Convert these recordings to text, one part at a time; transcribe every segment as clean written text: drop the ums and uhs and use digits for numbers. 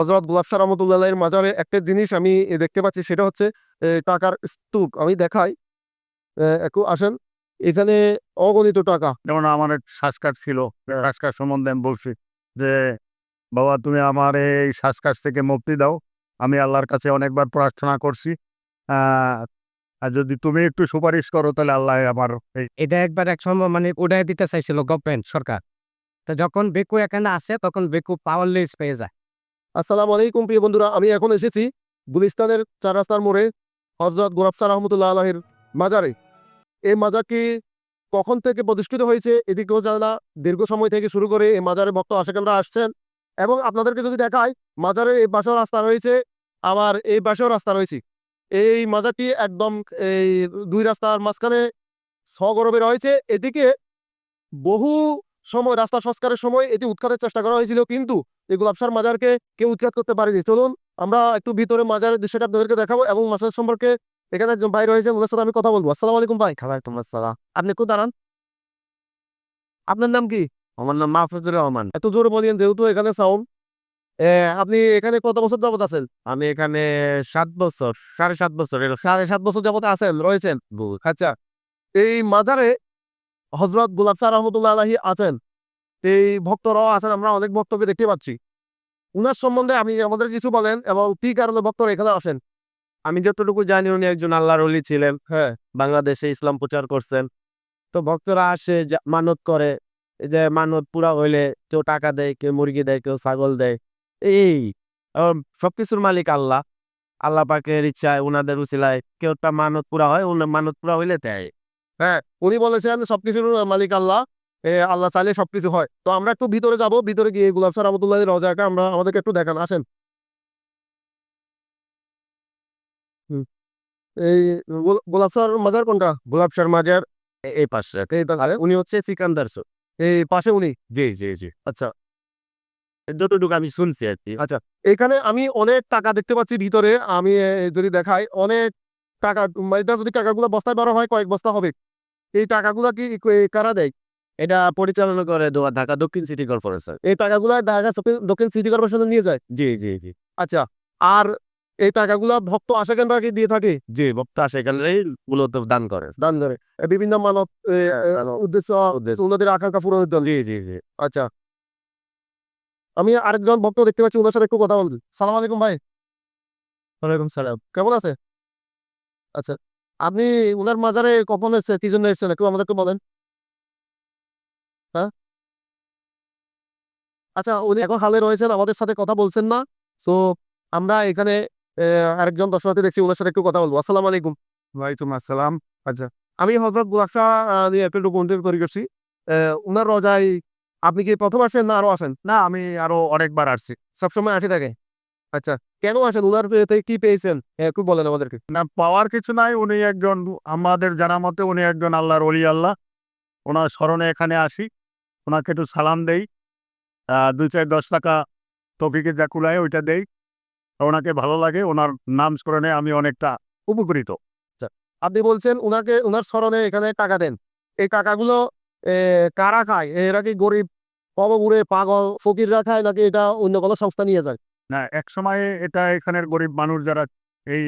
হযরত গোলাপ শাহ রহমতুল্লাহ এর মাজারে একটা জিনিস আমি দেখতে পাচ্ছি, সেটা হচ্ছে টাকার স্তূপ। আমি দেখাই, একটু আসেন। এখানে অগণিত টাকা। যেমন আমার এক শ্বাসকষ্ট ছিল। শ্বাসকষ্ট সম্বন্ধে আমি বলছি যে, "বাবা তুমি আমার এই শ্বাসকষ্ট থেকে মুক্তি দাও। আমি আল্লাহর কাছে অনেকবার প্রার্থনা করছি। আ আর যদি তুমি একটু সুপারিশ করো তাহলে আল্লাহ আমার এই" এটা একবার এক সময় মানে উড়ায় দিতে চাইছিল গভর্নমেন্ট সরকার। তো যখন বেকু এখানে আসে তখন বেকু পাওয়ারলেস পেয়ে যায়। আসসালামু আলাইকুম প্রিয় বন্ধুরা। আমি এখন এসেছি গুলিস্তানের ৪ রাস্তার মোড়ে হযরত গোলাপ শাহ রহমতুল্লাহ এর মাজারে। এই মাজারটি কখন থেকে প্রতিষ্ঠিত হয়েছে এদিকেও জানে না। দীর্ঘ সময় থেকে শুরু করে এই মাজারে ভক্ত আশিকানরা আসছেন, এবং আপনাদেরকে যদি দেখাই, মাজারের এই পাশেও রাস্তা রয়েছে, আবার এই পাশেও রাস্তা রয়েছে। এই মাজারটি একদম এই ২ রাস্তার মাঝখানে সগর্বে রয়েছে। এদিকে বহু সময় রাস্তা সংস্কারের সময় এটি উৎখাতের চেষ্টা করা হয়েছিল, কিন্তু এই গোলাপ শাহর মাজারকে কেউ উৎখাত করতে পারেনি। চলুন আমরা একটু ভিতরে মাজারের দৃশ্যটা আপনাদেরকে দেখাবো, এবং মাজার সম্পর্কে এখানে একজন ভাই রয়েছেন, ওনার সাথে আমি কথা বলবো। আসসালামু আলাইকুম ভাই। ওয়ালাইকুম আসসালাম। আপনি একটু দাঁড়ান। আপনার নাম কি? আমার নাম মাহফুজুর রহমান। এত জোরে বলেন, যেহেতু এখানে সাউন্ড। আপনি এখানে কত বছর যাবত আছেন? আমি এখানে ৭ বছর, ৭.৫ বছর 7.5 বছর যাবত আছেন, রয়েছেন। আচ্ছা, এই মাজারে হযরত গোলাপ শাহ রহমতুল্লাহ আলাইহি আছেন। এই ভক্তরাও আছেন, আমরা অনেক ভক্তকে দেখতে পাচ্ছি। উনার সম্বন্ধে আমাদের কিছু বলেন, এবং কি কারণে ভক্তরা এখানে আসেন? আমি যতটুকু জানি উনি একজন আল্লাহর ওলি ছিলেন। হ্যাঁ, বাংলাদেশে ইসলাম প্রচার করছেন। তো ভক্তরা আসে মানত করে। এই যে মানত পুরা হইলে কেউ টাকা দেয়, কেউ মুরগি দেয়, কেউ ছাগল দেয়। এই সবকিছুর মালিক আল্লাহ। আল্লাহ পাকের ইচ্ছায় উনাদের উছিলায় কেউ একটা মানত পুরা হয়, মানত পুরা হইলে দেয়। হ্যাঁ, উনি বলেছেন সবকিছুর মালিক আল্লাহ। আল্লাহ চাইলে সবকিছু হয়। তো আমরা একটু ভিতরে যাব। ভিতরে গিয়ে গোলাপ শাহ রহমতুল্লাহ এর রওজাটা আমাদেরকে একটু দেখান, আসেন। হুম। এই গোলাপ শাহর মাজার কোনটা? গোলাপ শাহর মাজার এই পাশে। এই পাশে। আর উনি হচ্ছে সিকান্দার সো। এই পাশে উনি। জি, জি, জি। আচ্ছা, যতটুকু আমি শুনছি আরকি। আচ্ছা। এখানে আমি অনেক টাকা দেখতে পাচ্ছি ভিতরে। আমি যদি দেখাই, অনেক টাকা। এটা যদি টাকাগুলো বস্তায় ভরা হয়, কয়েক বস্তা হবে। এই টাকাগুলা কি কারা দেয়? এটা পরিচালনা করে ঢাকা দক্ষিণ সিটি কর্পোরেশন। এই টাকাগুলা ঢাকা দক্ষিণ সিটি কর্পোরেশনে নিয়ে যায়? জি, জি, জি। আচ্ছা। আর এই টাকাগুলা ভক্ত আশিকানরা কি দিয়ে থাকে? জি, বক্তা সেখানেই মূলত দান করে। দান করে। বিভিন্ন মানত উদ্দেশ্য, উদ্দেশ্য। উনাদের আকাঙ্ক্ষা পূরণের জন্য। জি, জি, জি। আচ্ছা। আমি আরেকজন ভক্ত দেখতে পাচ্ছি, উনার সাথে একটু কথা বলবো। সালাম আলাইকুম ভাই। ওয়ালাইকুম সালাম। কেমন আছে? আচ্ছা। আপনি উনার মাজারে কখন এসেছেন? কি জন্য এসেছেন? একটু আমাদেরকে বলেন। হ্যাঁ? আচ্ছা, উনি এখন হালে রয়েছেন, আমাদের সাথে কথা বলছেন না। সো আমরা এখানে আরেকজন দর্শনার্থী দেখছি, উনার সাথে একটু কথা বলবো। আসসালামু আলাইকুম। ওয়ালাইকুম আসসালাম। আচ্ছা। আমি হযরত গোলাপ শাহ নিয়ে একটু ডকুমেন্টারি তৈরি করছি। উনার রোজায় আপনি কি ১ম আসেন, না আরো আসেন? না আমি আরো অনেকবার আসছি। সবসময় আসি থাকে? আচ্ছা। কেন আসেন? উনার থেকে কি পেয়েছেন? একটু বলেন আমাদেরকে। না পাওয়ার কিছু নাই। উনি একজন আমাদের জানা মতে উনি একজন আল্লাহর ওলি আল্লাহ। উনার স্মরণে এখানে আসি। উনাকে একটু সালাম দেই। ২, ৪, ৳১০ তৌফিকে যা কুলায় ওইটা দেই। ওনাকে ভালো লাগে। উনার নাম স্মরণে আমি অনেকটা উপকৃত। আচ্ছা। আপনি বলছেন উনার স্মরণে এখানে টাকা দেন। এই টাকাগুলো এ কারা খায়? এরা কি গরিব, কবরবুড়ে, পাগল, ফকিররা খায়, নাকি এটা অন্য কোনো সংস্থা নিয়ে যায়? না একসময়ে এটা এখানের গরিব মানুষ যারা এই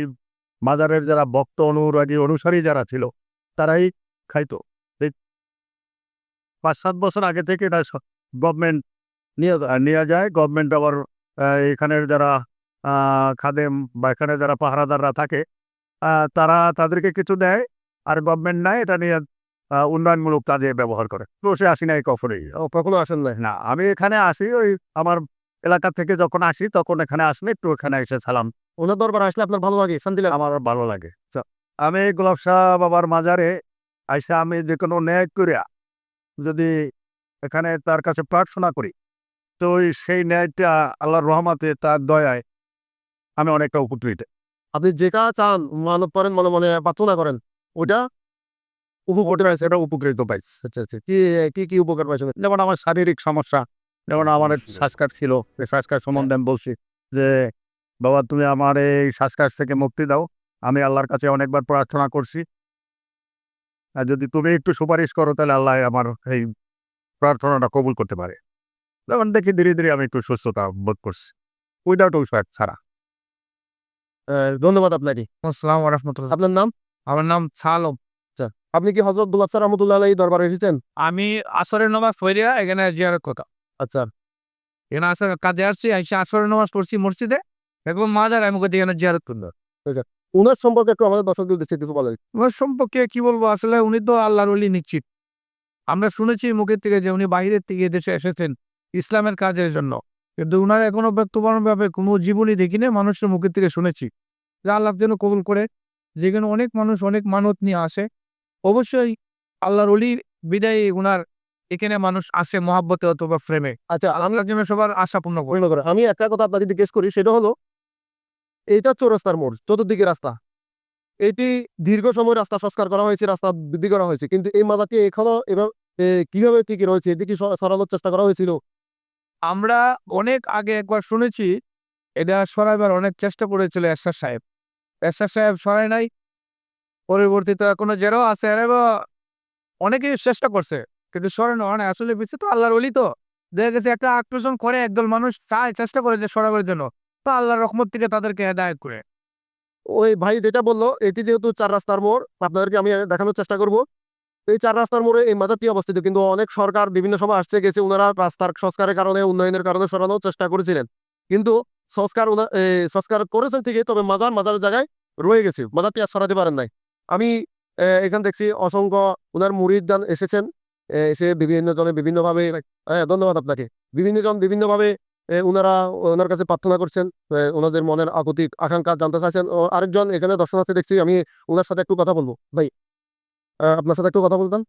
মাজারের যারা ভক্ত অনুরাগী অনুসারী যারা ছিল তারাই খাইতো। এই ৫-৭ বছর আগে থেকে এটা গভর্নমেন্ট নিয়ে যায়। গভর্নমেন্ট আবার এখানের যারা খাদেম বা এখানে যারা পাহারাদাররা থাকে তারা তাদেরকে কিছু দেয়। আর গভর্নমেন্ট নেয় এটা নিয়ে উন্নয়নমূলক কাজে ব্যবহার করে। বসে আসি নাই কখনোই। ও, কখনো আসেন নাই? না আমি এখানে আসি ওই আমার এলাকা থেকে যখন আসি তখন এখানে আসলে একটু এখানে এসে সালাম উনার দরবারে আসলে আপনার ভালো লাগে? শান্তি লাগে? আমার ভালো লাগে। আমি গোলাপ শাহ বাবার মাজারে আইসা আমি যেকোনো ন্যায় করিয়া যদি এখানে তার কাছে প্রার্থনা করি তো সেই ন্যায়টা আল্লাহর রহমতে তার দয়ায় আমি অনেকটা উপকৃত। আপনি যেটা চান, মানত করেন, মনে মনে প্রার্থনা করেন, ওটা উপকৃত হয়েছে? এটা উপকৃত পাইছি। আচ্ছা, আচ্ছা। কি কি উপকার পাইছেন? যেমন আমার শারীরিক সমস্যা, যেমন আমার এক শ্বাসকষ্ট ছিল। এই শ্বাসকষ্ট সম্বন্ধে আমি বলছি যে, "বাবা তুমি আমার এই শ্বাসকষ্ট থেকে মুক্তি দাও। আমি আল্লাহর কাছে অনেকবার প্রার্থনা করছি। আর যদি তুমি একটু সুপারিশ করো তাহলে আল্লাহ আমার এই প্রার্থনাটা কবুল করতে পারে।" তখন দেখি ধীরে, ধীরে আমি একটু সুস্থতা বোধ করছি। উইদাউট ঔষধ ছাড়া। ধন্যবাদ আপনাকে। আসসালামু রাহমাতুল্লাহ। আপনার নাম? আমার নাম সালম। আপনি কি হযরত গোলাপ স্যার রহমতুল্লাহ আলাইহির দরবারে এসেছেন? আমি আসরের নামাজ পড়িয়া এখানে জিয়ারত করতাম। আচ্ছা। এখানে আসার কাজে আসছি, আইসা আসরের নামাজ পড়ছি মসজিদে এবং মাজার আমি কোথায় এখানে জিয়ারত করলো। উনার সম্পর্কে একটু আমাদের দর্শকদের উদ্দেশ্যে কিছু বলেন। ওনার সম্পর্কে কি বলবো, আসলে উনি তো আল্লাহর ওলি নিশ্চিত। আমরা শুনেছি মুখের থেকে যে উনি বাহিরের থেকে দেশে এসেছেন ইসলামের কাজের জন্য, কিন্তু উনার এখনো ব্যক্তিগতভাবে কোনো জীবনী দেখিনি, মানুষের মুখের থেকে শুনেছি যে আল্লাহ যেন কবুল করে। যেখানে অনেক মানুষ অনেক মানত নিয়ে আসে, অবশ্যই আল্লাহর অলির বিদায়ী উনার এখানে মানুষ আসে মহাব্বতে অথবা প্রেমে। আচ্ছা, আমি আল্লাহ যেন সবার আশা পূর্ণ করে। পূর্ণ করে আমি একটা কথা আপনাকে জিজ্ঞেস করি, সেটা হলো এইটা চৌরাস্তার মোড়, চতুর্দিকে রাস্তা। এটি দীর্ঘ সময় রাস্তা সংস্কার করা হয়েছে, রাস্তা বৃদ্ধি করা হয়েছে, কিন্তু এই মাজারটি এখনো এভাবে কিভাবে টিকে রয়েছে, এটি কি সরানোর চেষ্টা করা হয়েছিল? আমরা অনেক আগে একবার শুনেছি এটা সরাইবার অনেক চেষ্টা করেছিল এরশাদ সাহেব। এরশাদ সাহেব সরায় নাই। পরবর্তীতে এখনো যারাও আছে এরা অনেকেই চেষ্টা করছে, কিন্তু সরানো হয় না। আসলে বিষয় তো আল্লাহর ওলি, তো দেখা গেছে একটা আকর্ষণ করে একদল মানুষ চায়, চেষ্টা করে যে সরাবার জন্য, তো আল্লাহর রহমত থেকে তাদেরকে হেদায়েত করে। ওই ভাই যেটা বললো, এটি যেহেতু চার রাস্তার মোড়, আপনাদেরকে আমি দেখানোর চেষ্টা করব। এই চার রাস্তার মোড়ে এই মাজারটি অবস্থিত, কিন্তু অনেক সরকার বিভিন্ন সময় আসছে গেছে, ওনারা রাস্তার সংস্কারের কারণে, উন্নয়নের কারণে সরানোর চেষ্টা করেছিলেন, কিন্তু সংস্কার করেছেন ঠিকই, তবে মাজারের জায়গায় রয়ে গেছে, মাজারটি আর সরাতে পারেন নাই। আমি এখানে দেখছি অসংখ্য ওনার মুরিদগণ এসেছেন, এসে বিভিন্ন জনে বিভিন্নভাবে, ধন্যবাদ আপনাকে, বিভিন্ন জন বিভিন্নভাবে ওনারা ওনার কাছে প্রার্থনা করছেন, ওনাদের মনের আকুতি আকাঙ্ক্ষা জানতে চাইছেন। ও আরেকজন এখানে দর্শনার্থী দেখছি, আমি ওনার সাথে একটু কথা বলবো। ভাই, আপনার সাথে একটু কথা বলতাম।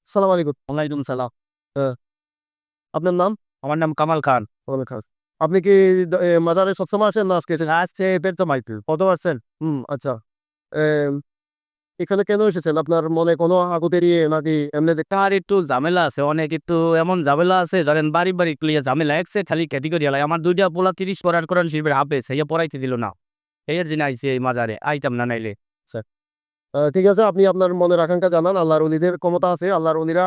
সালাম আলাইকুম। ওয়ালাইকুম সালাম। আপনার নাম? আমার নাম কামাল খান। ওয়ালাইকুম খাস। আপনি কি মাজারে সবসময় আসেন না আজকে এসেছেন? আজকে এবার তো মাইতে কত পারছেন? আচ্ছা। এম, এখানে কেন এসেছেন? আপনার মনে কোনো আকুতি নিয়ে নাকি এমনি তার একটু ঝামেলা আছে, অনেক একটু এমন ঝামেলা আছে ধরেন বাড়ি বাড়ি ক্লিয়ার ঝামেলা একসে খালি ক্যাটেগরি আলাই। আমার দুইটা পোলা 30 পড়ার কোরআন শরীফের হাফেজ, হইয়া পড়াইতে দিল না। এই জন্য আইসি এই মাজারে, আইতাম না নাইলে। ঠিক আছে, আপনি আপনার মনের আকাঙ্ক্ষা জানান। আল্লাহর ওলিদের ক্ষমতা আছে, আল্লাহর ওলিরা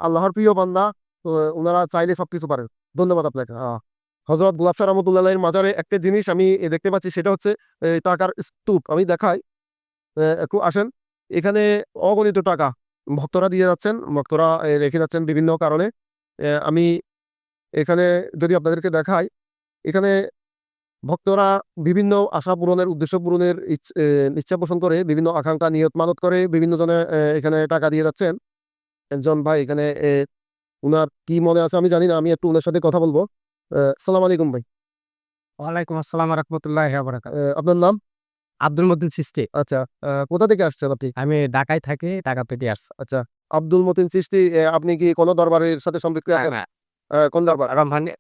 আল্লাহর প্রিয় বান্দা, তো ওনারা চাইলে সবকিছু পারেন। ধন্যবাদ আপনাকে। হযরত গোলাপ শাহ রহমতুল্লাহের মাজারে একটা জিনিস আমি দেখতে পাচ্ছি, সেটা হচ্ছে টাকার স্তূপ। আমি দেখাই, একটু আসেন। এখানে অগণিত টাকা ভক্তরা দিয়ে যাচ্ছেন, ভক্তরা রেখে যাচ্ছেন বিভিন্ন কারণে। আমি এখানে যদি আপনাদেরকে দেখাই, এখানে ভক্তরা বিভিন্ন আশা পূরণের, উদ্দেশ্য পূরণের ইচ্ছা পোষণ করে, বিভিন্ন আকাঙ্ক্ষা নিয়ত মানত করে বিভিন্ন জনে এখানে টাকা দিয়ে যাচ্ছেন। একজন ভাই এখানে উনার কি মনে আছে আমি জানি না, আমি একটু উনার সাথে কথা বলবো। সালাম আলাইকুম ভাই। ওয়ালাইকুম আসসালাম রহমতুল্লাহ বারাকাত। আপনার নাম? আব্দুল মতিন চিশতি। আচ্ছা। কোথা থেকে আসছেন আপনি? আমি ঢাকায় থাকি, ঢাকা থেকে আসছি। আচ্ছা, আব্দুল মতিন চিশতি। আপনি কি কোনো দরবারের সাথে সম্পৃক্ত আছেন? কোন দরবার?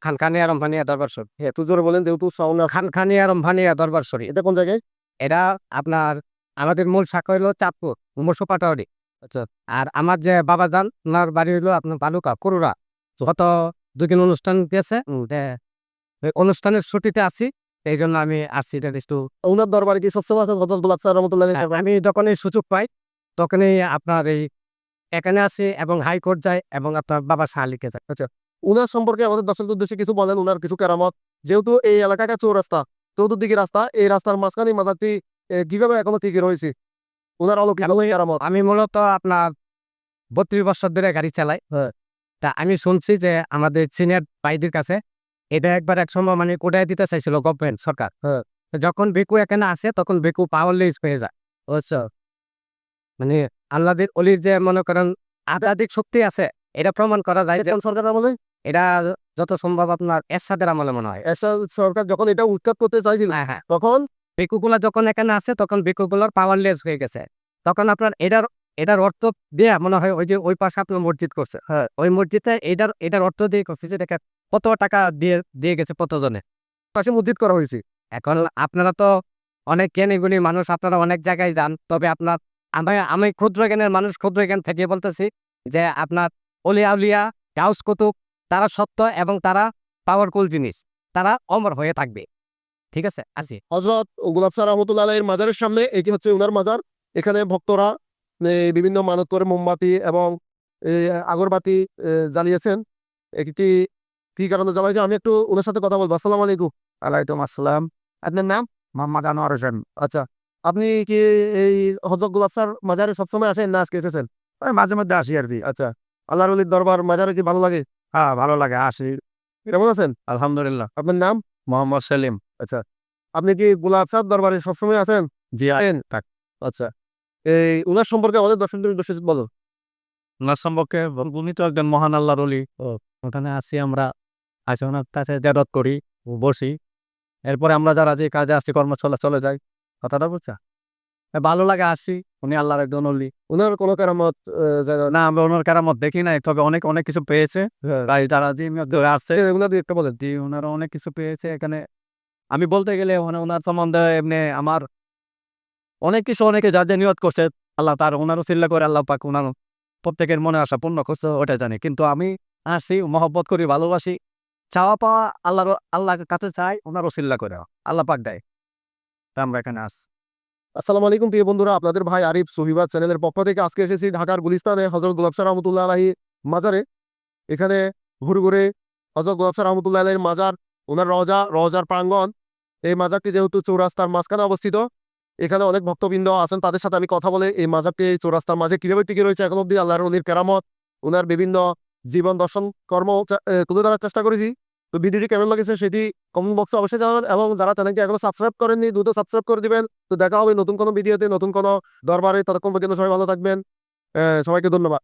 খানখানিয়া রম্ভানিয়া দরবার শরীফ। হ্যাঁ, একটু জোরে বলেন, যেহেতু সাউন্ড। খানখানিয়া রম্ভানিয়া দরবার শরীফ। এটা কোন জায়গায়? এটা আপনার আমাদের মূল শাখা হইলো চাঁদপুর মুমসোপাটাওয়ারি। আচ্ছা। আর আমার যে বাবা যান ওনার বাড়ি হইলো আপনার বালুকা করুরা। গত দুদিন অনুষ্ঠান দিয়েছে, ওই অনুষ্ঠানের ছুটিতে আছি, এই জন্য আমি আসছি। এটা একটু উনার দরবারে কি সবসময় আছেন হযরত গোলাপ শাহ রহমতুল্লাহ? আমি যখনই সুযোগ পাই তখনই আপনার এই এখানে আসি এবং হাইকোর্ট যাই এবং আপনার বাবা শাহালিকে যাই। উনার সম্পর্কে আমাদের দর্শকদের উদ্দেশ্যে কিছু বলেন, উনার কিছু কেরামত। যেহেতু এই এলাকাটা চৌরাস্তা, চতুর্দিকে রাস্তা, এই রাস্তার মাঝখানে মাজারটি কিভাবে এখনো টিকে রয়েছে, উনার অলৌকিক কেরামত। আমি মূলত আপনার 32 বছর ধরে গাড়ি চালাই। হ্যাঁ। তা আমি শুনছি যে আমাদের সিনিয়র ভাইদের কাছে এটা একবার এক সময় মানে কোটায় দিতে চাইছিল গভর্নমেন্ট সরকার। হ্যাঁ। তো যখন বেকু এখানে আসে তখন বেকু পাওয়ারলেস হয়ে যায়। বুঝছো? মানে আল্লাহদের অলির যে মনে করেন আধ্যাত্মিক শক্তি আছে, এটা প্রমাণ করা যায় যে কোন সরকার আমলে? এটা যত সম্ভব আপনার এরশাদের আমলে মনে হয়। এরশাদ সরকার যখন এটা উৎখাত করতে চাইছিল, হ্যাঁ হ্যাঁ, তখন বেকুগুলা যখন এখানে আসে তখন বেকুগুলার পাওয়ারলেস হয়ে গেছে। তখন আপনার এটার অর্থ দিয়ে মনে হয় ওই যে ওই পাশে আপনার মসজিদ করছে। হ্যাঁ, ওই মসজিদে এটার অর্থ দিয়ে করছে যে দেখেন কত টাকা দিয়ে গেছে কতজনে। পাশে মসজিদ করা হয়েছে। এখন আপনারা তো অনেক জ্ঞানীগুণী মানুষ, আপনারা অনেক জায়গায় যান, তবে আপনার আমি ক্ষুদ্র জ্ঞানের মানুষ, ক্ষুদ্র জ্ঞান থেকে বলতেছি যে আপনার অলিয়া উলিয়া গাউস কুতুব তারা সত্য এবং তারা পাওয়ারফুল জিনিস, তারা অমর হয়ে থাকবে। ঠিক আছে, আসি। হযরত গোলাপ শাহ রহমতুল্লাহ এর মাজারের সামনে, এটি হচ্ছে উনার মাজার। এখানে ভক্তরা বিভিন্ন মানত করে মোমবাতি এবং আগরবাতি জ্বালিয়েছেন। এটি কি কারণে জ্বালাইছে, আমি একটু ওনার সাথে কথা বলবো। আসসালামু আলাইকুম। আলাইকুম আসসালাম। আপনার নাম? মোহাম্মদ আনোয়ার হোসেন। আচ্ছা, আপনি কি এই হযরত গোলাপ স্যার মাজারে সবসময় আসেন না আজকে এসেছেন? ওই মাঝে মধ্যে আসি আর কি। আচ্ছা, আল্লাহর ওলির দরবার মাজারে কি ভালো লাগে? হ্যাঁ, ভালো লাগে, আসি। কেমন আছেন? আলহামদুলিল্লাহ। আপনার নাম? মোহাম্মদ সেলিম। আচ্ছা, আপনি কি গোলাপ স্যার দরবারে সবসময় আসেন? জি আসেন? আচ্ছা, এই উনার সম্পর্কে আমাদের দর্শকদের উদ্দেশ্যে বলো। ওনার সম্পর্কে উনি তো একজন মহান আল্লাহর ওলি। ওখানে আসি আমরা, আসে ওনার কাছে ইবাদত করি, বসি। এরপরে আমরা যারা যে কাজে আসছি কর্মশালা চলে যাই। কথাটা বুঝছা? ভালো লাগে, আসি। উনি আল্লাহর একজন ওলি। উনার কোনো কেরামত জানা আছে? না, আমরা ওনার কেরামত দেখি নাই, তবে অনেক অনেক কিছু পেয়েছে। হ্যাঁ, তাই যারা যে ধরে আসছে, এগুলা দিয়ে একটা বলেন। জি, ওনারা অনেক কিছু পেয়েছে এখানে। আমি বলতে গেলে ওনার সম্বন্ধে এমনি আমার অনেক কিছু, অনেকে যা যা নিয়ত করছে আল্লাহ তার ওনার উসিলা করে আল্লাহ পাক ওনার প্রত্যেকের মনে আশা পূর্ণ করছে, ওটা জানি। কিন্তু আমি আসি, মহব্বত করি, ভালোবাসি। চাওয়া পাওয়া আল্লাহর কাছে চাই, ওনার উসিলা করে আল্লাহ পাক দেয়। তা আমরা এখানে আসি। আসসালামু আলাইকুম প্রিয় বন্ধুরা, আপনাদের ভাই আরিফ সহিবাদ চ্যানেলের পক্ষ থেকে আজকে এসেছি ঢাকার গুলিস্তানে হযরত গোলাপ স্যার রহমতুল্লাহ আলাইহি মাজারে। এখানে ঘুরে ঘুরে হযরত গোলাপ স্যার রহমতুল্লাহ আলাইহির মাজার, ওনার রওজার প্রাঙ্গণ। এই মাজারটি যেহেতু চৌরাস্তার মাঝখানে অবস্থিত, এখানে অনেক ভক্তবৃন্দ আছেন, তাদের সাথে আমি কথা বলে এই মাজারটি এই চৌরাস্তার মাঝে কিভাবে টিকে রয়েছে এখন অব্দি আল্লাহর ওলির কেরামত, ওনার বিভিন্ন জীবন দর্শন কর্ম তুলে ধরার চেষ্টা করেছি। তো ভিডিওটি কেমন লাগেছে সেটি কমেন্ট বক্সে অবশ্যই জানাবেন, এবং যারা চ্যানেলটি এখনো সাবস্ক্রাইব করেননি দ্রুত সাবস্ক্রাইব করে দিবেন। তো দেখা হবে নতুন কোনো ভিডিওতে, নতুন কোনো দরবারে। ততক্ষণ পর্যন্ত সবাই ভালো থাকবেন। সবাইকে ধন্যবাদ।